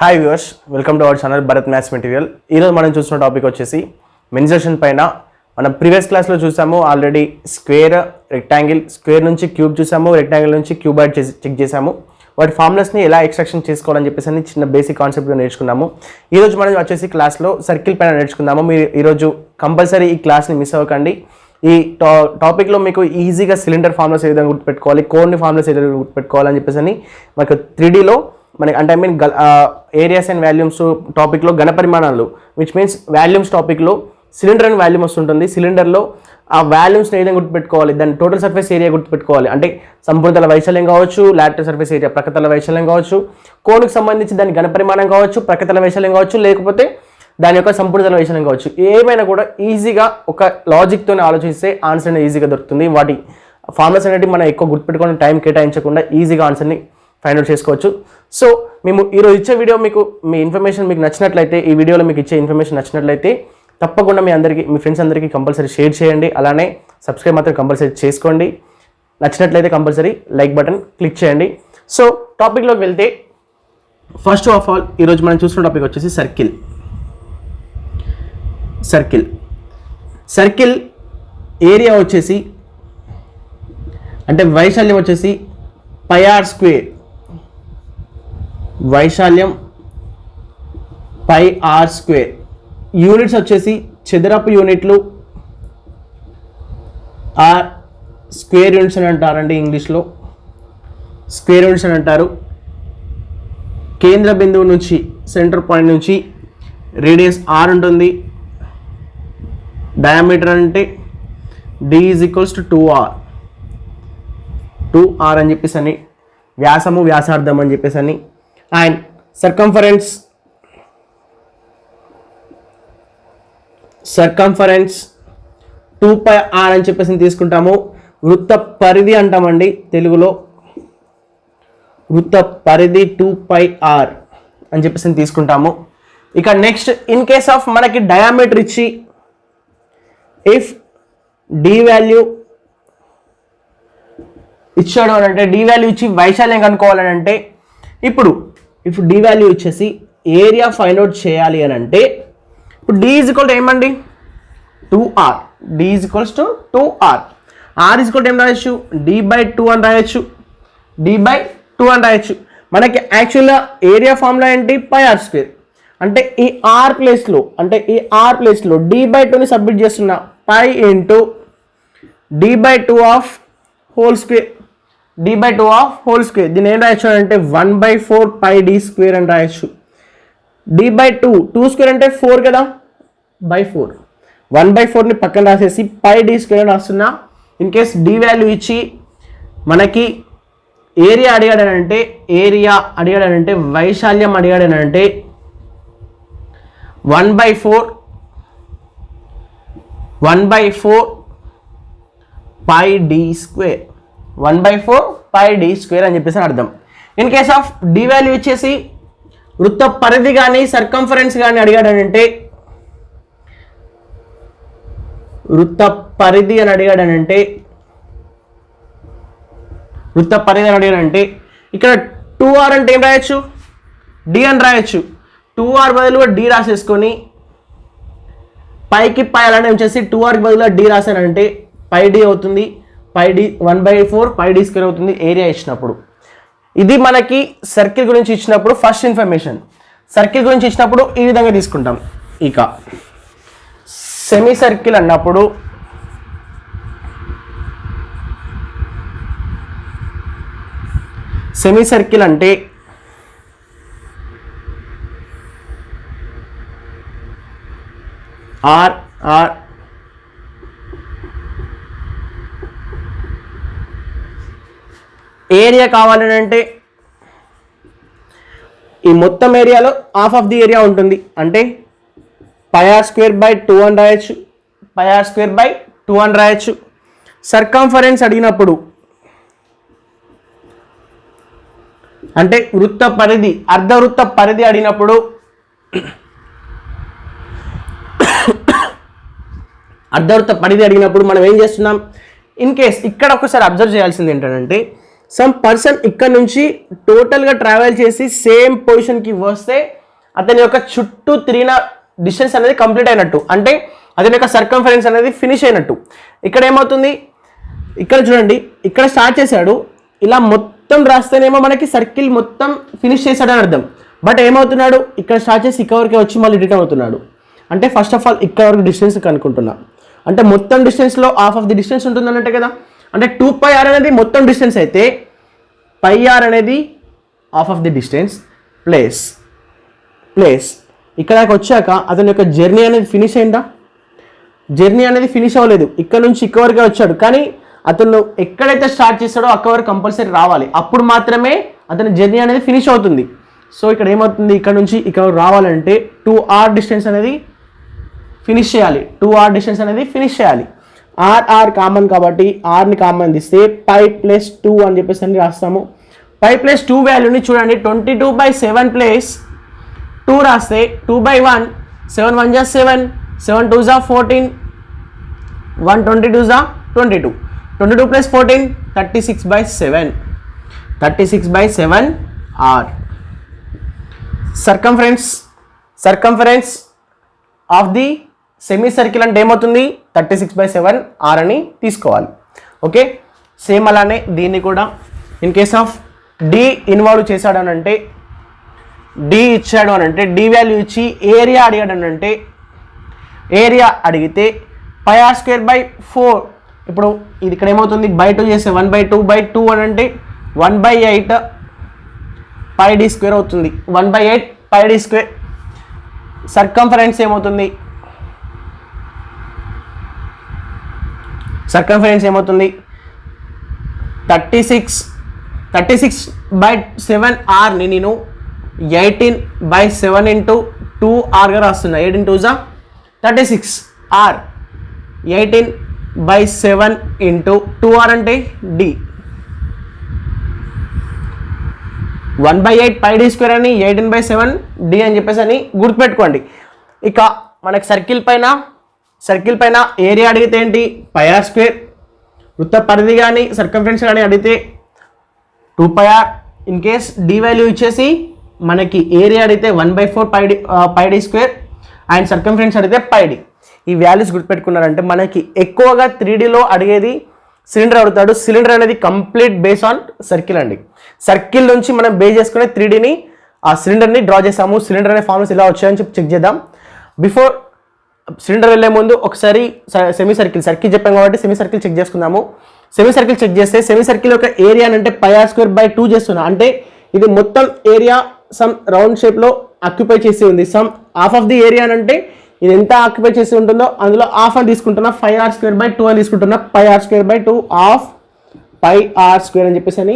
Hi viewers, welcome to our channel Bharat maths material. ఈరోజు మనం చూసిన టాపిక్ వచ్చేసి మెన్సురేషన్ పైన. మనం ప్రీవియస్ క్లాస్లో చూసాము ఆల్రెడీ స్క్వేర్, రెక్టాంగిల్, స్క్వేర్ నుంచి క్యూబ్ చూసాము, రెక్టాంగిల్ నుంచి క్యూబాయిడ్ చెక్ చేసాము. వాటి ఫార్ములాస్ని ఎలా ఎక్స్ట్రాక్షన్ చేసుకోవాలని చెప్పేసి చిన్న బేసిక్ కాన్సెప్ట్గా నేర్చుకున్నాము. ఈరోజు మనం వచ్చేసి క్లాస్లో సర్కిల్ పైన నేర్చుకుందాము. మీరు ఈరోజు కంపల్సరీ ఈ క్లాస్ని మిస్ అవ్వకండి. ఈ టాపిక్లో మీకు ఈజీగా సిలిండర్ ఫార్ములాస్ ఏ విధంగా గుర్తుపెట్టుకోవాలి, కోడ్ని ఫార్ములాస్ ఏ విధంగా గుర్తుపెట్టుకోవాలని చెప్పేసి మనకు 3Dలో మనకి అంటే ఏరియాస్ అండ్ వాల్యూమ్స్ టాపిక్లో ఘనపరిమాణాలు విచ్ మీన్స్ వాల్యూమ్స్ టాపిక్లో సిలిండర్ అండ్ వాల్యూమ్ వస్తుంటుంది. సిలిండర్లో ఆ వాల్యూమ్స్ని ఏ విధంగా గుర్తుపెట్టుకోవాలి, దాని టోటల్ సర్ఫేస్ ఏరియా గుర్తుపెట్టుకోవాలి, అంటే సంపూర్ణతల వైశాల్యం కావచ్చు, లాటరల్ సర్ఫేస్ ఏరియా ప్రక్కతల వైశాల్యం కావచ్చు, కోణకు సంబంధించి దాని ఘనపరిమాణం కావచ్చు, ప్రక్కతల వైశాల్యం కావచ్చు, లేకపోతే దాని యొక్క సంపూర్ణతల వైశాల్యం కావచ్చు. ఏమైనా కూడా ఈజీగా ఒక లాజిక్తో ఆలోచిస్తే ఆన్సర్ అనేది ఈజీగా దొరుకుతుంది. వాటి ఫార్ములాస్ అనేవి మనం ఎక్కువ గుర్తుపెట్టుకుని టైం కేటాయించకుండా ఈజీగా ఆన్సర్ని ఫైండ్ అవుట్ చేసుకోవచ్చు. సో మేము ఈరోజు ఇచ్చే వీడియో మీ ఇన్ఫర్మేషన్ మీకు నచ్చినట్లయితే, ఈ వీడియోలో మీకు ఇచ్చే ఇన్ఫర్మేషన్ నచ్చినట్లయితే తప్పకుండా మీ ఫ్రెండ్స్ అందరికీ కంపల్సరీ షేర్ చేయండి. అలానే సబ్స్క్రైబ్ మాత్రం కంపల్సరీ చేసుకోండి. నచ్చినట్లయితే కంపల్సరీ లైక్ బటన్ క్లిక్ చేయండి. సో టాపిక్లోకి వెళ్తే ఫస్ట్ ఆఫ్ ఆల్ ఈరోజు మనం చూస్తున్న టాపిక్ వచ్చేసి సర్కిల్ ఏరియా వచ్చేసి అంటే వైశాల్యం వచ్చేసి πr². వైశాల్యం πr². యూనిట్స్ వచ్చేసి చదరపు యూనిట్లు, ఆర్ స్క్వేర్ యూనిట్స్ అని అంటారండి. ఇంగ్లీష్లో స్క్వేర్ యూనిట్స్ అని అంటారు. కేంద్ర బిందువు నుంచి సెంటర్ పాయింట్ నుంచి రేడియస్ r ఉంటుంది. డయామీటర్ అంటే d = 2r అని చెప్పేసి అని, వ్యాసము వ్యాసార్థం అని చెప్పేసి అని, అండ్ సర్కంఫరెన్స్ 2πr అని చెప్పేసి తీసుకుంటాము. వృత్త పరిధి అంటామండి తెలుగులో. వృత్త పరిధి 2πr అని చెప్పేసి తీసుకుంటాము. ఇక నెక్స్ట్, ఇన్ కేస్ ఆఫ్ మనకి డయామీటర్ ఇచ్చి ఇఫ్ డి వాల్యూ ఇచ్చాడు అని అంటే, డి వాల్యూ ఇచ్చి వైశాల్యం కనుక్కోవాలని అంటే, ఇప్పుడు డి వాల్యూ ఇచ్చేసి ఏరియా ఫైండ్ అవుట్ చేయాలి అని అంటే, ఇప్పుడు డి = ఏమండి 2r. D = 2r. r ఏం రాయొచ్చు, d/2 అని రాయొచ్చు. d/2 అని రాయొచ్చు. మనకి యాక్చువల్గా ఏరియా ఫార్ములా ఏంటి, πr². అంటే ఈ ఆర్ ప్లేస్లో d/2ని సబ్మిట్ చేస్తున్నా. π × d/2 of whole square. d/2 of whole square. దీన్ని ఏం రాయొచ్చు అంటే 1/4 πd² అని రాయొచ్చు. d/2 2² అంటే 4 కదా, /4. 1/4ని పక్కన రాసేసి πd² అని రాస్తున్నా. ఇన్ కేస్ డి వాల్యూ ఇచ్చి మనకి ఏరియా అడిగాడనంటే వైశాల్యం అడిగాడనంటే 1/4 πd². 1/4 πd² అని చెప్పేసి అర్థం. In case of D value ఇచ్చేసి వృత్త పరిధి కానీ సర్కంఫరెన్స్ కానీ అడిగాడనంటే, వృత్త పరిధి అని అడిగాడనంటే ఇక్కడ 2r అంటే ఏం రాయొచ్చు, డి అని రాయొచ్చు. 2r బదులుగా డి రాసేసుకొని పైకి అలానే వచ్చేసి 2r బదులుగా డి రాశానంటే πd అవుతుంది. 1/4 πd² అవుతుంది ఏరియా ఇచ్చినప్పుడు. ఇది మనకి సర్కిల్ గురించి ఇచ్చినప్పుడు ఫస్ట్ ఇన్ఫర్మేషన్. సర్కిల్ గురించి ఇచ్చినప్పుడు ఈ విధంగా తీసుకుంటాం. ఇక సెమీ సర్కిల్ అన్నప్పుడు సెమీ సర్కిల్ అంటే ఆర్ ఏరియా కావాలని అంటే ఈ మొత్తం ఏరియాలో హాఫ్ ఆఫ్ ది ఏరియా ఉంటుంది. అంటే πr²/2 అని రాయొచ్చు. πr²/2 అని రాయొచ్చు. సర్కంఫరెన్స్ అడిగినప్పుడు అంటే వృత్త పరిధి, అర్ధవృత్త పరిధి అడిగినప్పుడు మనం ఏం చేస్తున్నాం, ఇన్ కేస్ ఇక్కడ ఒకసారి అబ్జర్వ్ చేయాల్సింది ఏంటంటే, సమ్ పర్సన్ ఇక్కడ నుంచి టోటల్గా ట్రావెల్ చేసి సేమ్ పొజిషన్కి వస్తే అతని యొక్క చుట్టూ తిరిగిన డిస్టెన్స్ అనేది కంప్లీట్ అయినట్టు, అంటే అతని యొక్క సర్కంఫరెన్స్ అనేది ఫినిష్ అయినట్టు. ఇక్కడ ఏమవుతుంది, ఇక్కడ చూడండి, ఇక్కడ స్టార్ట్ చేశాడు, ఇలా మొత్తం రాస్తేనేమో మనకి సర్కిల్ మొత్తం ఫినిష్ చేశాడని అర్థం. బట్ ఏమవుతున్నాడు, ఇక్కడ స్టార్ట్ చేసి ఇక్కడ వరకే వచ్చి మళ్ళీ రిటర్న్ అవుతున్నాడు. అంటే ఫస్ట్ ఆఫ్ ఆల్ ఇక్కడ వరకు డిస్టెన్స్ కనుక్కుంటున్నా, అంటే మొత్తం డిస్టెన్స్లో హాఫ్ ఆఫ్ ది డిస్టెన్స్ ఉంటుంది అన్నట్టే కదా. అంటే 2πr అనేది మొత్తం డిస్టెన్స్ అయితే πr అనేది half of the distance place ఇక్కడికి వచ్చాక అతని యొక్క జర్నీ అనేది ఫినిష్ అయిందా? జర్నీ అనేది ఫినిష్ అవ్వలేదు, ఇక్కడ నుంచి ఇక్కడ వరకే వచ్చాడు. కానీ అతను ఎక్కడైతే స్టార్ట్ చేస్తాడో అక్కడ వరకు కంపల్సరీ రావాలి, అప్పుడు మాత్రమే అతని జర్నీ అనేది ఫినిష్ అవుతుంది. సో ఇక్కడ ఏమవుతుంది, ఇక్కడ నుంచి ఇక్కడ రావాలంటే 2r డిస్టెన్స్ అనేది ఫినిష్ చేయాలి. 2r డిస్టెన్స్ అనేది ఫినిష్ చేయాలి. r కామన్ కాబట్టి rని కామన్ తీస్తే π+2 అని చెప్పేసి అని రాస్తాము. π+2 వాల్యూని చూడండి, 22/7 ప్లస్ 2 రాస్తే 2/1, 7 1 జా 7, 7 2 జా 14, 122 జా 22, 22 + 14 36/7, 36/7 r. Circumference of the semi circle అంటే ఏమవుతుంది, 36/7 r అని తీసుకోవాలి. ఓకే, సేమ్ అలానే దీన్ని కూడా in case of D involve చేశాడు అని అంటే, డి ఇచ్చాడు అని అంటే, డి వాల్యూ ఇచ్చి ఏరియా అడిగాడు అని అంటే, ఏరియా అడిగితే πr²/4. ఇప్పుడు ఇది ఇక్కడ ఏమవుతుంది, /2 చేస్తే 1/2/2 అని అంటే 1/8 πd² అవుతుంది, 1/8 πd². సర్కంఫరెన్స్ ఏమవుతుంది, సర్కంఫరెన్స్ ఏమవుతుంది 36/7 rని నేను 18/7 × 2rగా రాస్తున్నా. 18 2 జా 36 r, 18/7 × 2r అంటే d, 1/8 πd² అని 18/7 d అని చెప్పేసి అని గుర్తుపెట్టుకోండి. ఇక మనకి సర్కిల్ పైన ఏరియా అడిగితే ఏంటి, πr². వృత్త పరిధి కానీ సర్కంఫరెన్స్ కానీ అడిగితే 2πr. In case D value ఇచ్చేసి మనకి ఏరియా అడిగితే 1/4 πd² అండ్ సర్కంఫరెన్స్ అడిగితే πd. ఈ వాల్యూస్ గుర్తుపెట్టుకున్నారంటే మనకి ఎక్కువగా 3Dలో అడిగేది సిలిండర్ అడుగుతాడు. సిలిండర్ అనేది కంప్లీట్ బేస్ ఆన్ సర్కిల్ అండి. సర్కిల్ నుంచి మనం బేస్ చేసుకునే 3Dని ఆ సిలిండర్ని డ్రా చేసాము. సిలిండర్ అనే ఫార్మ్స్ ఇలా వచ్చాయని చెప్పి చెక్ చేద్దాం. బిఫోర్ సిలిండర్ వెళ్ళే ముందు ఒకసారి సెమీ సర్కిల్ చెప్పాం కాబట్టి సెమీ సర్కిల్ చెక్ చేసుకుందాము. సెమీ సర్కిల్ చెక్ చేస్తే సెమీ సర్కిల్ యొక్క ఏరియా అంటే πr²/2 చేస్తున్నా, అంటే ఇది మొత్తం ఏరియా సమ్ రౌండ్ షేప్లో ఆక్యుపై చేసి ఉంది. Some half of the area అంటే ఇది ఎంత ఆక్యుపై చేసి ఉంటుందో అందులో హాఫ్ అని తీసుకుంటున్నా, πr²/2 అని తీసుకుంటున్నా. πr²/2 ఆఫ్ πr² అని చెప్పేసి అని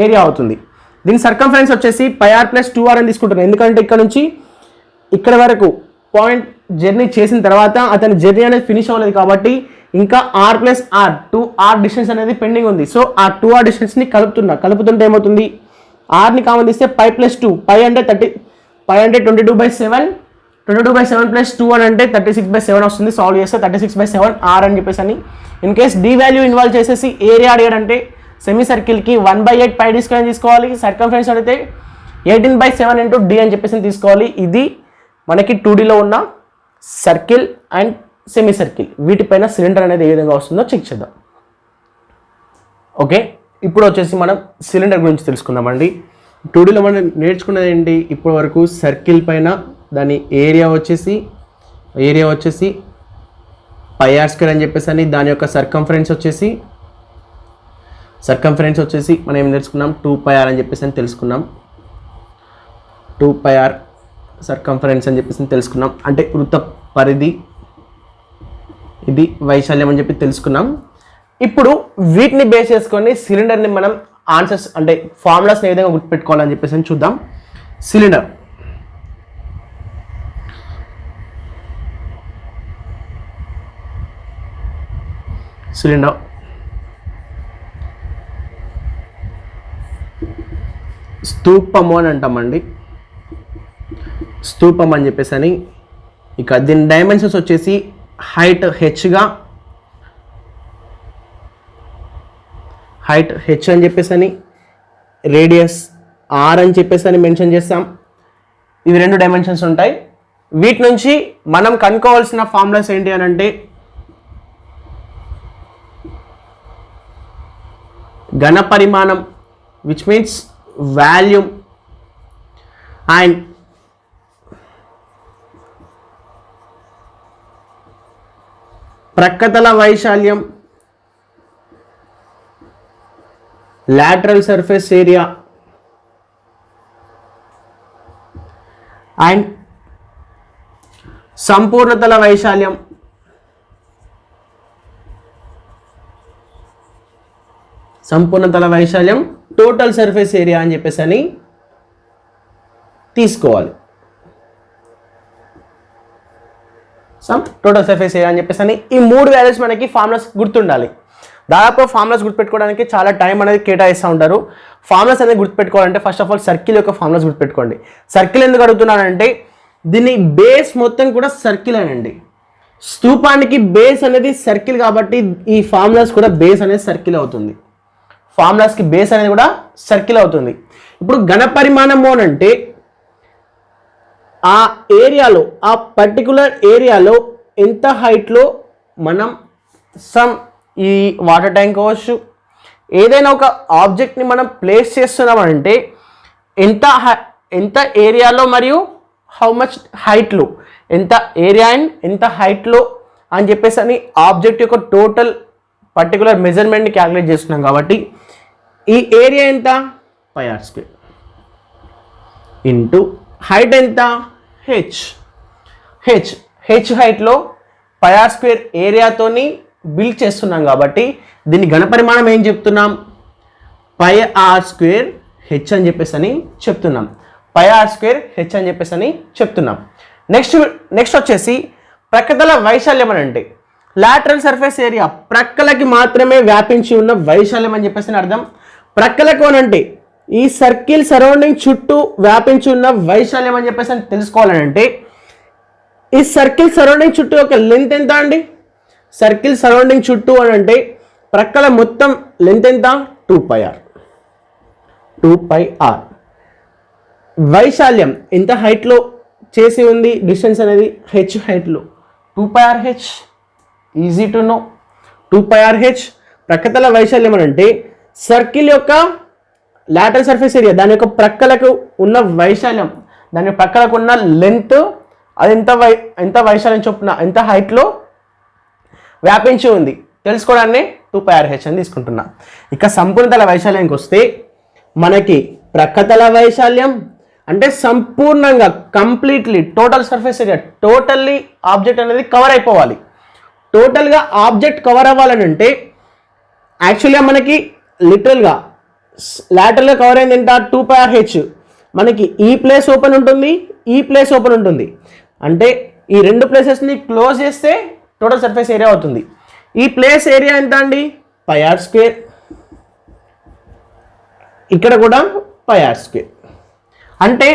ఏరియా అవుతుంది. దీని సర్కంఫరెన్స్ వచ్చేసి πr+2r అని తీసుకుంటున్నాను, ఎందుకంటే ఇక్కడ నుంచి ఇక్కడ వరకు పాయింట్ జర్నీ చేసిన తర్వాత అతని జర్నీ అనేది ఫినిష్ అవ్వలేదు కాబట్టి ఇంకా r+r 2r డిస్టెన్స్ అనేది పెండింగ్ ఉంది. సో ఆ 2r డిస్టెన్స్ని కలుపుతుంటే ఏమవుతుంది, rని కామన్ తీస్తే π+2, π అంటే 22/7, 22/7 + 2 అని అంటే 36/7 వస్తుంది. సాల్వ్ చేస్తే 36/7 r అని చెప్పేసి అని. In case D value involve చేసేసి ఏరియా అడిగాడంటే సెమీ సర్కిల్కి 1/8 πd² అని తీసుకోవాలి. సర్కంఫరెన్స్ అడిగితే 18/7 × d అని చెప్పేసి తీసుకోవాలి. ఇది మనకి 2Dలో ఉన్న సర్కిల్ అండ్ సెమీ సర్కిల్. వీటిపైన సిలిండర్ అనేది ఏ విధంగా వస్తుందో చెక్ చేద్దాం. ఓకే, ఇప్పుడు వచ్చేసి మనం సిలిండర్ గురించి తెలుసుకుందామండి. 2Dలో మనం నేర్చుకున్నది ఏంటి ఇప్పటి వరకు, సర్కిల్ పైన దాని ఏరియా వచ్చేసి πr² అని చెప్పేసి అని, దాని యొక్క సర్కంఫరెన్స్ వచ్చేసి మనం ఏం తెలుసుకున్నాం, 2πr అని చెప్పేసి అని తెలుసుకున్నాం. 2πr సర్కంఫరెన్స్ అని చెప్పేసి తెలుసుకున్నాం, అంటే వృత్త పరిధి, ఇది వైశాల్యం అని చెప్పి తెలుసుకున్నాం. ఇప్పుడు వీటిని బేస్ చేసుకొని సిలిండర్ని మనం ఆన్సర్స్ అంటే ఫార్ములాస్ని ఏ విధంగా గుర్తుపెట్టుకోవాలని చెప్పేసి చూద్దాం. సిలిండర్ స్తూపము అని అంటామండి, స్తూపం అని చెప్పేసి అని. ఇక దీని డైమెన్షన్స్ వచ్చేసి హైట్ హెచ్ అని చెప్పేసి అని, రేడియస్ ఆర్ అని చెప్పేసి అని మెన్షన్ చేస్తాం. ఇవి 2 డైమెన్షన్స్ ఉంటాయి. వీటి నుంచి మనం కనుక్కోవాల్సిన ఫార్ములాస్ ఏంటి అని అంటే ఘన పరిమాణం విచ్ మీన్స్ వాల్యూమ్ అండ్ ప్రక్కతల వైశాల్యం, lateral surface area and సంపూర్ణతల వైశాల్యం, టోటల్ సర్ఫేస్ ఏరియా అని చెప్పేసి అని తీసుకోవాలి. టోటల్ సర్ఫేస్ ఏరియా అని చెప్పేసి అని ఈ 3 వాల్యూస్ మనకి ఫార్ములాస్ గుర్తుండాలి. దాదాపు ఫార్ములాస్ గుర్తుపెట్టుకోవడానికి చాలా టైం అనేది కేటాయిస్తూ ఉంటారు. ఫార్ములాస్ అనేది గుర్తుపెట్టుకోవాలంటే ఫస్ట్ ఆఫ్ ఆల్ సర్కిల్ యొక్క ఫార్ములాస్ గుర్తుపెట్టుకోండి. సర్కిల్ ఎందుకు అడుగుతున్నానంటే దీని బేస్ మొత్తం కూడా సర్కిల్ అనండి. స్తూపానికి బేస్ అనేది సర్కిల్ కాబట్టి ఈ ఫార్ములాస్ కూడా బేస్ అనేది సర్కిల్ అవుతుంది. ఫార్ములాస్కి బేస్ అనేది కూడా సర్కిల్ అవుతుంది. ఇప్పుడు ఘన పరిమాణము అని అంటే ఆ ఏరియాలో, ఆ పర్టికులర్ ఏరియాలో ఎంత హైట్లో మనం ఈ వాటర్ ట్యాంక్ కావచ్చు, ఏదైనా ఒక ఆబ్జెక్ట్ని మనం ప్లేస్ చేస్తున్నామంటే ఎంత ఏరియాలో మరియు హౌ మచ్ హైట్లో, ఎంత ఏరియా అండ్ ఎంత హైట్లో అని చెప్పేసి అని ఆబ్జెక్ట్ యొక్క టోటల్ పర్టికులర్ మెజర్మెంట్ని క్యాలిక్యులేట్ చేస్తున్నాం. కాబట్టి ఈ ఏరియా ఎంత πr² ఇంటూ హైట్ ఎంత హెచ్ హైట్లో πr² ఏరియాతోని బిల్డ్ చేస్తున్నాం కాబట్టి దీని ఘన పరిమాణం ఏం చెప్తున్నాం πr² h అని చెప్పేసి అని చెప్తున్నాం. πr² h అని చెప్పేసి అని చెప్తున్నాం. నెక్స్ట్ వచ్చేసి ప్రక్కతల వైశాల్యం అని అంటే లాటరల్ సర్ఫేస్ ఏరియా, ప్రక్కలకి మాత్రమే వ్యాపించి ఉన్న వైశాల్యం అని చెప్పేసి అర్థం. ప్రక్కలకు అని అంటే ఈ సర్కిల్ సరౌండింగ్ చుట్టూ వ్యాపించి ఉన్న వైశాల్యం అని చెప్పేసి అని తెలుసుకోవాలంటే ఈ సర్కిల్ సరౌండింగ్ చుట్టూ యొక్క లెంత్ ఎంత అండి? సర్కిల్ సరౌండింగ్ చుట్టూ అని అంటే ప్రక్కల మొత్తం లెంత్ ఎంత? 2πr. వైశాల్యం ఎంత హైట్లో చేసి ఉంది డిస్టెన్స్ అనేది h హైట్లో 2πrh. Easy to know. 2πrh ప్రక్కతల వైశాల్యం అని అంటే సర్కిల్ యొక్క లాటరల్ సర్ఫేస్ ఏరియా, దాని యొక్క ప్రక్కలకు ఉన్న వైశాల్యం, దాని ప్రక్కలకు ఉన్న లెంత్, అది ఎంత వైశాల్యం చొప్పున ఎంత హైట్లో వ్యాపించి ఉంది తెలుసుకోవడాన్ని 2πrh అని తీసుకుంటున్నా. ఇక సంపూర్ణతల వైశాల్యానికి వస్తే మనకి ప్రక్కతల వైశాల్యం అంటే సంపూర్ణంగా completely total surface area, totally object అనేది కవర్ అయిపోవాలి. టోటల్గా ఆబ్జెక్ట్ కవర్ అవ్వాలని అంటే యాక్చువల్గా మనకి లిటరల్గా లాటరల్గా కవర్ అయింది ఎంత? 2πrh. మనకి ఈ ప్లేస్ ఓపెన్ ఉంటుంది, ఈ ప్లేస్ ఓపెన్ ఉంటుంది. అంటే ఈ 2 ప్లేసెస్ని క్లోజ్ చేస్తే టోటల్ సర్ఫేస్ ఏరియా అవుతుంది. ఈ ప్లేస్ ఏరియా ఎంత అండి? πr². ఇక్కడ కూడా πr². అంటే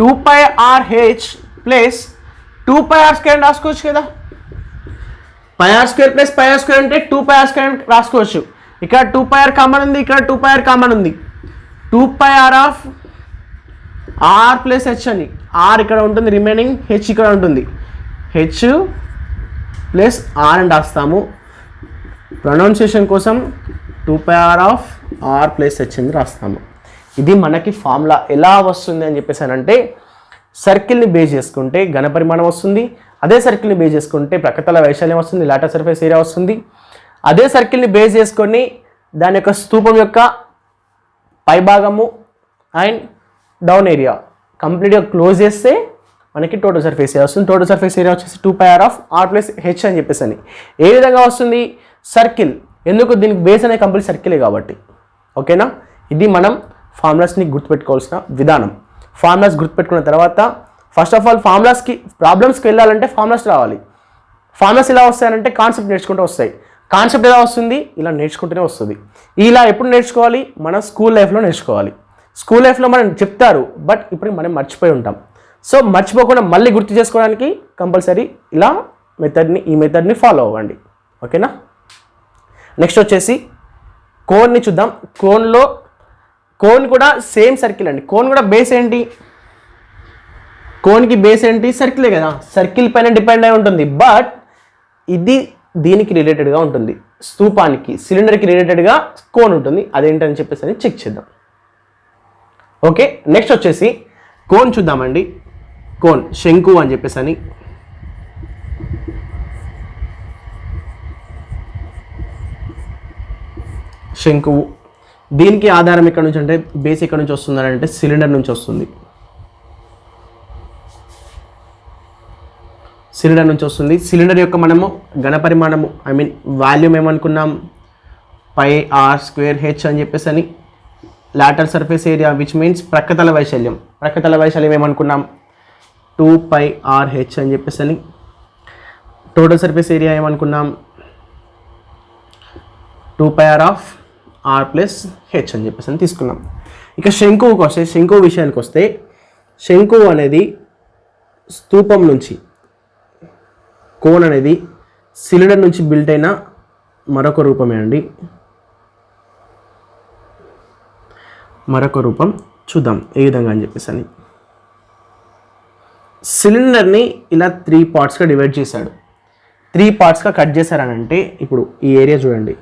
2πrh ప్లస్ 2πr² అని రాసుకోవచ్చు కదా. πr² ప్లస్ πr² అంటే 2πr² అని రాసుకోవచ్చు. ఇక్కడ 2πr కామన్ ఉంది, ఇక్కడ 2πr కామన్ ఉంది. 2πr of r plus h అని, r ఇక్కడ ఉంటుంది, రిమైనింగ్ h ఇక్కడ ఉంటుంది. h ప్లస్ r అని రాస్తాము. ప్రొనౌన్సియేషన్ కోసం 2πr of r plus h అని రాస్తాము. ఇది మనకి ఫార్ములా ఎలా వస్తుంది అని చెప్పేసి అంటే సర్కిల్ని బేస్ చేసుకుంటే ఘన పరిమాణం వస్తుంది, అదే సర్కిల్ని బేస్ చేసుకుంటే ప్రక్కతల వైశాల్యం వస్తుంది, లాటరల్ సర్ఫేస్ ఏరియా వస్తుంది. అదే సర్కిల్ని బేస్ చేసుకొని దాని యొక్క స్తూపం యొక్క పైభాగము అండ్ డౌన్ ఏరియా కంప్లీట్గా క్లోజ్ చేస్తే మనకి టోటల్ సర్ఫేస్ ఏరియా వస్తుంది. టోటల్ సర్ఫేస్ ఏరియా వచ్చేసి 2πr of r plus h అని చెప్పేసి అని. ఏ విధంగా వస్తుంది? సర్కిల్. ఎందుకు? దీనికి బేస్ అనేది కంప్లీట్ సర్కిలే కాబట్టి. ఓకేనా? ఇది మనం ఫార్ములాస్ని గుర్తుపెట్టుకోవాల్సిన విధానం. ఫార్ములాస్ గుర్తుపెట్టుకున్న తర్వాత ఫస్ట్ ఆఫ్ ఆల్ ప్రాబ్లమ్స్కి వెళ్ళాలంటే ఫార్ములాస్ రావాలి. ఫార్ములాస్ ఎలా వస్తాయంటే కాన్సెప్ట్ నేర్చుకుంటూ వస్తాయి. కాన్సెప్ట్ ఎలా వస్తుంది? ఇలా నేర్చుకుంటూనే వస్తుంది. ఇలా ఎప్పుడు నేర్చుకోవాలి? మనం స్కూల్ లైఫ్లో నేర్చుకోవాలి. స్కూల్ లైఫ్లో మనం చెప్తారు, బట్ ఇప్పుడు మనం మర్చిపోయి ఉంటాం. సో మర్చిపోకుండా మళ్ళీ గుర్తు చేసుకోవడానికి కంపల్సరీ ఇలా ఈ మెథడ్ని ఫాలో అవ్వండి. ఓకేనా? నెక్స్ట్ వచ్చేసి కోన్ని చూద్దాం. కోన్లో కోన్ కూడా సేమ్ సర్కిల్ అండి. కోన్ కూడా బేస్ ఏంటి, కోన్కి బేస్ ఏంటి, సర్కిలే కదా, సర్కిల్ పైన డిపెండ్ అయి ఉంటుంది. బట్ ఇది దీనికి రిలేటెడ్గా ఉంటుంది, స్తూపానికి సిలిండర్కి రిలేటెడ్గా కోన్ ఉంటుంది. అదేంటని చెప్పేసి అని చెక్ చేద్దాం. ఓకే, నెక్స్ట్ వచ్చేసి కోన్ చూద్దామండి. కోన్ శంకు అని చెప్పేసి అని, శంకువు. దీనికి ఆధారం ఎక్కడ నుంచి అంటే బేస్ ఎక్కడ నుంచి వస్తుంది అంటే సిలిండర్ నుంచి వస్తుంది. సిలిండర్ నుంచి వస్తుంది. సిలిండర్ యొక్క మనము ఘనపరిమాణము ఐ మీన్ వాల్యూమ్ ఏమనుకున్నాం, పై ఆర్ స్క్వేర్ హెచ్ అని చెప్పేసి అని. Lateral surface area which means ప్రక్కతల వైశాల్యం, ప్రక్కతల వైశాల్యం ఏమనుకున్నాం 2πRh అని చెప్పేసి అని. టోటల్ సర్ఫేస్ ఏరియా ఏమనుకున్నాం 2πr of R plus H అని చెప్పేసి అని తీసుకున్నాం. ఇక శంకువుకి వస్తే, శంకువు విషయానికి వస్తే, శంకువు అనేది స్తూపం నుంచి, కోన్ అనేది సిలిండర్ నుంచి బిల్ట్ అయిన మరొక రూపమే అండి. మరొక రూపం చూద్దాం ఏ విధంగా అని చెప్పేసి అని. సిలిండర్ని ఇలా 3 పార్ట్స్గా డివైడ్ చేశాడు. 3 పార్ట్స్గా కట్ చేశారని అంటే ఇప్పుడు ఈ ఏరియా చూడండి,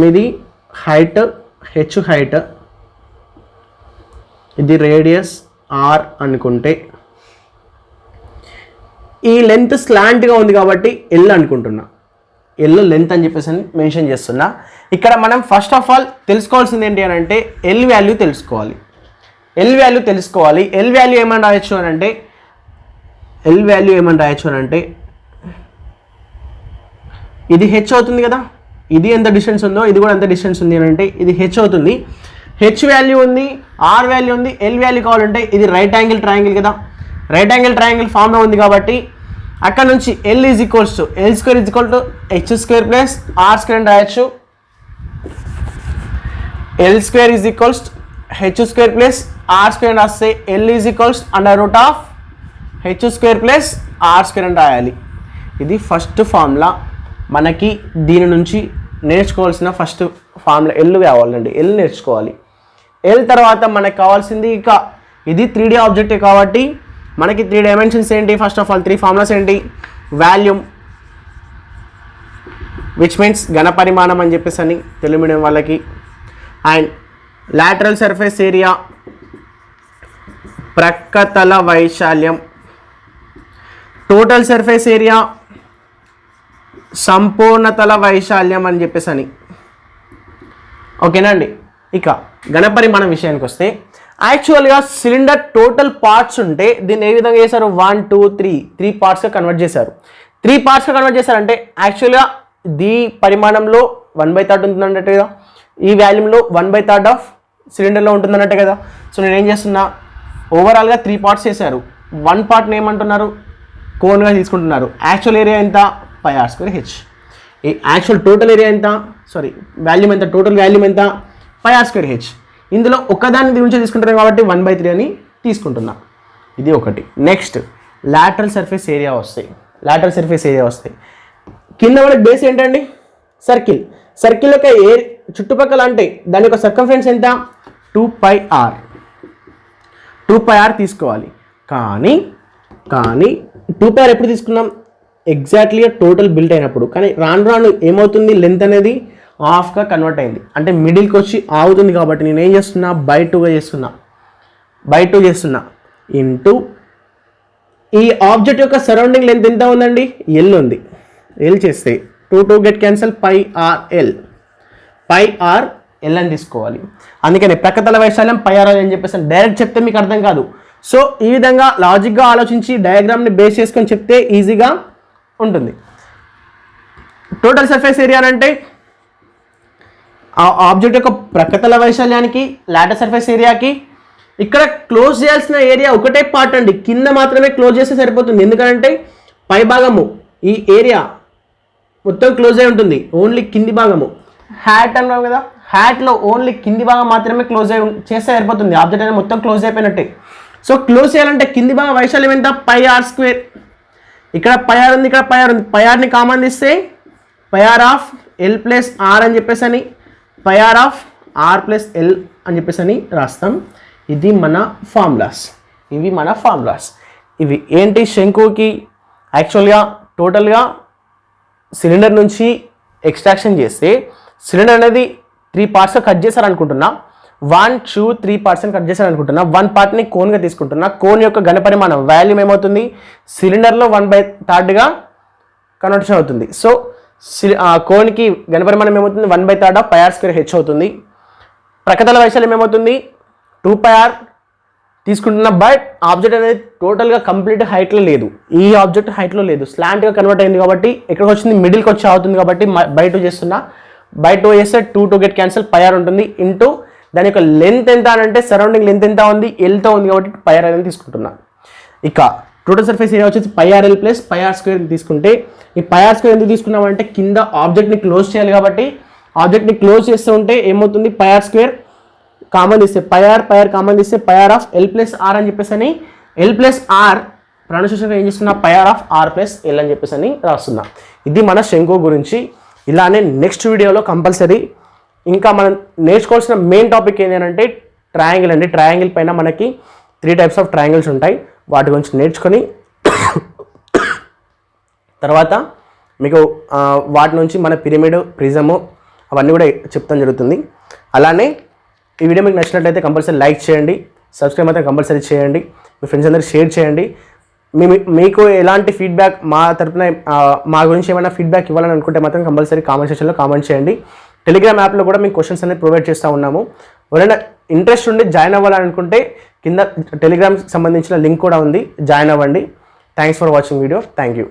ఇది హైట్ హెచ్ హైట్, ఇది రేడియస్ ఆర్ అనుకుంటే, ఈ లెంత్ స్లాంట్గా ఉంది కాబట్టి ఎల్ అనుకుంటున్నా, ఎల్ లెంత్ అని చెప్పేసి మెన్షన్ చేస్తున్నా. ఇక్కడ మనం ఫస్ట్ ఆఫ్ ఆల్ తెలుసుకోవాల్సింది ఏంటి అని అంటే ఎల్ వాల్యూ తెలుసుకోవాలి. ఎల్ వాల్యూ తెలుసుకోవాలి. ఎల్ వాల్యూ ఏమని రాయొచ్చు అని అంటే, ఎల్ వాల్యూ ఏమని రాయొచ్చు అని అంటే, ఇది హెచ్ అవుతుంది కదా, ఇది ఎంత డిస్టెన్స్ ఉందో ఇది కూడా ఎంత డిస్టెన్స్ ఉంది అని అంటే ఇది హెచ్ అవుతుంది. హెచ్ వాల్యూ ఉంది, ఆర్ వాల్యూ ఉంది, ఎల్ వాల్యూ కావాలంటే ఇది రైట్ యాంగిల్ ట్రయాంగిల్ కదా, రైట్ యాంగిల్ ట్రయాంగిల్ ఫామ్లో ఉంది కాబట్టి అక్కడ నుంచి L is equals to L square is equal to H square plus R square అని రాయొచ్చు. L square is equals H square plus R square అని రాస్తే L is equals under root of H square plus R square అని రాయాలి. ఇది first formula. మనకి దీని నుంచి నేర్చుకోవాల్సిన ఫస్ట్ ఫార్ములా ఎల్ కావాలండి, ఎల్ నేర్చుకోవాలి. ఎల్ తర్వాత మనకు కావాల్సింది ఇక ఇది 3D ఆబ్జెక్టే కాబట్టి మనకి 3 డైమెన్షన్స్ ఏంటి, ఫస్ట్ ఆఫ్ ఆల్ 3 ఫార్ములాస్ ఏంటి, వాల్యూమ్ విచ్ మీన్స్ ఘనపరిమాణం అని చెప్పేసి అని తెలుగు మీడియం వాళ్ళకి, అండ్ లాటరల్ సర్ఫేస్ ఏరియా ప్రక్కతల వైశాల్యం, టోటల్ సర్ఫేస్ ఏరియా సంపూర్ణతల వైశాల్యం అని చెప్పేసి అని. ఓకేనా అండి. ఇక ఘనపరిమాణం విషయానికి వస్తే యాక్చువల్గా సిలిండర్ టోటల్ పార్ట్స్ ఉంటే దీన్ని ఏ విధంగా చేశారు 1 2 3 పార్ట్స్గా కన్వర్ట్ చేశారు. 3 పార్ట్స్గా కన్వర్ట్ చేశారంటే యాక్చువల్గా దీ పరిమాణంలో 1/3 ఉంటుందన్నట్టు కదా, ఈ వాల్యూమ్లో 1/3 ఆఫ్ సిలిండర్లో ఉంటుందన్నట్టే కదా. సో నేను ఏం చేస్తున్నా, ఓవరాల్గా 3 పార్ట్స్ చేశారు. 1 పార్ట్ని ఏమంటున్నారు కోన్గా తీసుకుంటున్నారు. యాక్చువల్ ఏరియా ఎంత πr²h. ఈ యాక్చువల్ టోటల్ ఏరియా ఎంత, సారీ వాల్యూమ్ ఎంత, టోటల్ వాల్యూమ్ ఎంత πr²h. ఇందులో ఒకదాని గురించి తీసుకుంటున్నాం కాబట్టి 1/3 అని తీసుకుంటున్నా. ఇది ఒకటి. నెక్స్ట్ లాటరల్ సర్ఫేస్ ఏరియా వస్తాయి. లాటరల్ సర్ఫేస్ ఏరియా వస్తాయి కింద మనకి బేస్ ఏంటండి సర్కిల్. సర్కిల్ యొక్క చుట్టుపక్కల అంటే దాని యొక్క సర్కంఫరెన్స్ ఎంత 2πr. 2πr తీసుకోవాలి. కానీ 2πr ఎప్పుడు తీసుకున్నాం, ఎగ్జాక్ట్లీగా టోటల్ బిల్ట్ అయినప్పుడు. కానీ రాను రాను ఏమవుతుంది, లెంత్ అనేది హాఫ్గా కన్వర్ట్ అయింది, అంటే మిడిల్కి వచ్చి ఆగుతుంది. కాబట్టి నేను ఏం చేస్తున్నా బై 2గా చేస్తున్నా, బై 2 చేస్తున్నా ఇంటూ ఈ ఆబ్జెక్ట్ యొక్క సరౌండింగ్ లెంత్ ఎంత ఉందండి ఎల్ ఉంది. ఎల్ చేస్తే 2 గెట్ క్యాన్సల్ πrl అని తీసుకోవాలి. అందుకని ప్రక్కతల వైశాల్యం πrl అని చెప్పేసి డైరెక్ట్ చెప్తే మీకు అర్థం కాదు. సో ఈ విధంగా లాజిక్గా ఆలోచించి డయాగ్రామ్ని బేస్ చేసుకొని చెప్తే ఈజీగా ఉంటుంది. టోటల్ సర్ఫేస్ ఏరియా అంటే ఆ ఆబ్జెక్ట్ యొక్క ప్రక్కతల వైశాల్యానికి లాటరల్ సర్ఫేస్ ఏరియాకి ఇక్కడ క్లోజ్ చేయాల్సిన ఏరియా ఒకటే పార్ట్ అండి, కింద మాత్రమే క్లోజ్ చేస్తే సరిపోతుంది. ఎందుకంటే పై భాగము ఈ ఏరియా మొత్తం క్లోజ్ అయి ఉంటుంది, ఓన్లీ కింది భాగము హ్యాట్ అన్నాం కదా, హ్యాట్లో ఓన్లీ కింది భాగం మాత్రమే క్లోజ్ చేస్తే సరిపోతుంది. ఆబ్జెక్ట్ అనేది మొత్తం క్లోజ్ అయిపోయినట్టే. సో క్లోజ్ చేయాలంటే కింది భాగం వైశాల్యం ఎంత, పై ఆర్ స్క్వేర్. ఇక్కడ పై ఆర్ ఉంది, ఇక్కడ పై ఆర్ ఉంది. పై ఆర్ని కామన్ తీస్తే pi R of L plus R అని చెప్పేసి అని, pi R of R plus L అని చెప్పేసి అని రాస్తాం. ఇది మన ఫార్ములాస్. ఇవి మన ఫార్ములాస్. ఇవి ఏంటి, శంకుకి యాక్చువల్గా టోటల్గా సిలిండర్ నుంచి ఎక్స్ట్రాక్షన్ చేస్తే సిలిండర్ అనేది 3 పార్ట్స్గా కట్ చేశారనుకుంటున్నా. 1, 2, 3 పార్ట్స్ అని కట్ చేశారనుకుంటున్నా. 1 పార్ట్ని కోన్గా తీసుకుంటున్నా. కోన్ యొక్క ఘనపరిమాణం వాల్యూమ్ ఏమవుతుంది, సిలిండర్లో 1/3గా కన్వర్షన్ అవుతుంది. సో కోన్కి ఘనపరిమాణం ఏమవుతుంది, 1/3 of pi R square H అవుతుంది. ప్రకతల వైశాల్యం ఏమవుతుంది, 2πr తీసుకుంటున్నా. బట్ ఆబ్జెక్ట్ అనేది టోటల్గా కంప్లీట్ హైట్లో లేదు. ఈ ఆబ్జెక్ట్ హైట్లో లేదు, స్లాంట్గా కన్వర్ట్ అయింది కాబట్టి ఎక్కడికి వచ్చింది, మిడిల్కి వచ్చి అవుతుంది కాబట్టి బై 2 చేస్తున్నా. బై 2 చేస్తే 2 గెట్ క్యాన్సిల్, πr ఉంటుంది. ఇంటూ దాని యొక్క లెంత్ ఎంత అని అంటే సరౌండింగ్ లెంత్ ఎంత ఉంది, ఎల్తో ఉంది కాబట్టి πr అనేది తీసుకుంటున్నా. ఇక టోటల్ సర్ఫేస్ ఏరియా వచ్చేసి πrl ప్లస్ πr స్క్వేర్ తీసుకుంటే, ఈ πr స్క్వేర్ ఎందుకు తీసుకున్నామంటే కింద ఆబ్జెక్ట్ని క్లోజ్ చేయాలి కాబట్టి ఆబ్జెక్ట్ని క్లోజ్ చేస్తూ ఉంటే ఏమవుతుంది, πr స్క్వేర్ కామన్ తీస్తే πr కామన్ తీస్తే πr of L plus R అని చెప్పేసి అని, ఎల్ ప్లస్ ఆర్ ప్రొనౌన్సియేషన్ ఏం చేస్తున్నా, πr of R plus L అని చెప్పేసి అని రాస్తున్నా. ఇది మన శంకు గురించి. ఇలానే నెక్స్ట్ వీడియోలో కంపల్సరీ ఇంకా మనం నేర్చుకోవాల్సిన మెయిన్ టాపిక్ ఏంటంటే ట్రయాంగిల్ అండి. ట్రయాంగిల్ పైన మనకి 3 టైప్స్ ఆఫ్ ట్రయాంగిల్స్ ఉంటాయి. వాటి గురించి నేర్చుకొని తర్వాత మీకు వాటి నుంచి మన పిరమిడ్, ప్రిజము అవన్నీ కూడా చెప్తాం జరుగుతుంది. అలానే ఈ వీడియో మీకు నచ్చినట్లయితే కంపల్సరీ లైక్ చేయండి, సబ్స్క్రైబ్ మాత్రం కంపల్సరీ చేయండి, మీ ఫ్రెండ్స్ అందరికి షేర్ చేయండి. మీకు ఎలాంటి ఫీడ్బ్యాక్ మా తరపున మా గురించి ఏమైనా ఫీడ్బ్యాక్ ఇవ్వాలని అనుకుంటే మాత్రం కంపల్సరీ కామెంట్ సెక్షన్లో కామెంట్ చేయండి. టెలిగ్రామ్ యాప్లో కూడా మీకు క్వశ్చన్స్ అనేది ప్రొవైడ్ చేస్తూ ఉన్నాము. ఎవరైనా ఇంట్రెస్ట్ ఉండి జాయిన్ అవ్వాలని అనుకుంటే కింద టెలిగ్రామ్కి సంబంధించిన లింక్ కూడా ఉంది, జాయిన్ అవ్వండి. Thanks for watching video. Thank you.